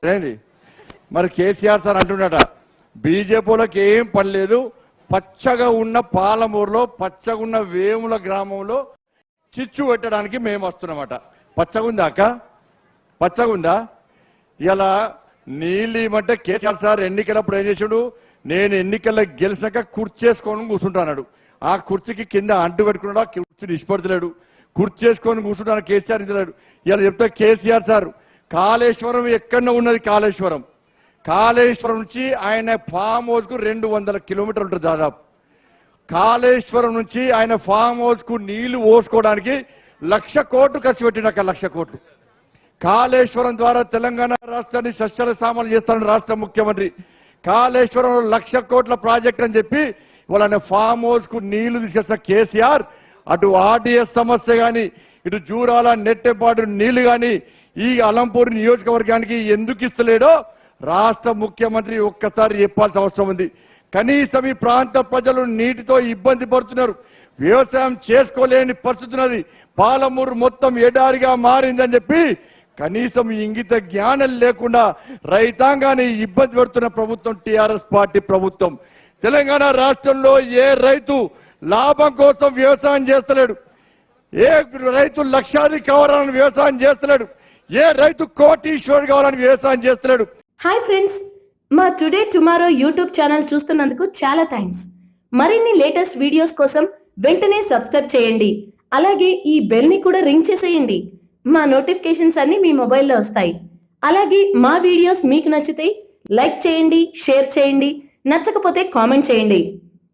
ఏంటి మరి కేసీఆర్ సార్ అంటున్నాడ బీజేపీలోకి ఏం పని లేదు, పచ్చగా ఉన్న పాలమూరులో పచ్చగా ఉన్న వేముల గ్రామంలో చిచ్చు పెట్టడానికి మేము వస్తున్నామట. పచ్చగుందా అక్క? పచ్చగుందా? ఇలా నీళ్ళు ఇవ్వమంటే కేసీఆర్ సార్ ఎన్నికలప్పుడు ఏం చేసాడు, నేను ఎన్నికల్లో గెలిచినాక కుర్చేసుకొని కూర్చుంటాడు. ఆ కుర్చీకి కింద అంటు పెట్టుకున్నాడు, ఆ కుర్చీని ఇష్టపడతలేడు. కుర్చేసుకొని కూర్చుంటాను కేసీఆర్ ఇంటలేడు. ఇలా చెప్తే కేసీఆర్ సార్ కాళేశ్వరం ఎక్కడో ఉన్నది, కాళేశ్వరం నుంచి ఆయన ఫామ్ హౌస్ కు 200 కిలోమీటర్లు ఉంటుంది దాదాపు. కాళేశ్వరం నుంచి ఆయన ఫామ్ హౌస్ కు నీళ్లు పోసుకోవడానికి 1,00,000 కోట్లు ఖర్చు పెట్టినాక 1,00,000 కోట్లు. కాళేశ్వరం ద్వారా తెలంగాణ రాష్ట్రాన్ని సస్యల సామాన్లు చేస్తానని రాష్ట్ర ముఖ్యమంత్రి. కాళేశ్వరం 1,00,000 కోట్ల ప్రాజెక్ట్ అని చెప్పి వాళ్ళ ఫామ్ హౌస్ కు నీళ్లు తీసుకొచ్చిన కేసీఆర్ అటు ఆర్డీఎస్ సమస్య గాని, ఇటు జూరాల నెట్టెపాటు నీళ్లు గాని ఈ అలంపూర్ నియోజకవర్గానికి ఎందుకు ఇస్తలేడో రాష్ట్ర ముఖ్యమంత్రి ఒక్కసారి చెప్పాల్సిన అవసరం ఉంది. కనీసం ఈ ప్రాంత ప్రజలు నీటితో ఇబ్బంది పడుతున్నారు, వ్యవసాయం చేసుకోలేని పరిస్థితి ఉన్నది, పాలమూరు మొత్తం ఎడారిగా మారిందని చెప్పి కనీసం ఇంగిత జ్ఞానం లేకుండా రైతాంగాన్ని ఇబ్బంది పెడుతున్న ప్రభుత్వం టీఆర్ఎస్ పార్టీ ప్రభుత్వం. తెలంగాణ రాష్ట్రంలో ఏ రైతు లాభం కోసం వ్యవసాయం చేస్తలేడు, ఏ రైతు లక్షాధికారి కావాలని వ్యవసాయం చేస్తలేడు, ఏ రైతు కోటీశ్వరుడు కావాలని వ్యవసాయం చేస్తలేడు. హాయ్ ఫ్రెండ్స్, మా టుడే టుమారో యూట్యూబ్ ఛానల్ చూస్తున్నందుకు చాలా థ్యాంక్స్. మరిన్ని లేటెస్ట్ వీడియోస్ కోసం వెంటనే సబ్స్క్రైబ్ చేయండి. అలాగే ఈ బెల్ ని కూడా రింగ్ చేసేయండి. మా నోటిఫికేషన్స్ అన్ని మీ మొబైల్లో వస్తాయి. అలాగే మా వీడియోస్ మీకు నచ్చితే లైక్ చేయండి, షేర్ చేయండి, నచ్చకపోతే కామెంట్ చేయండి.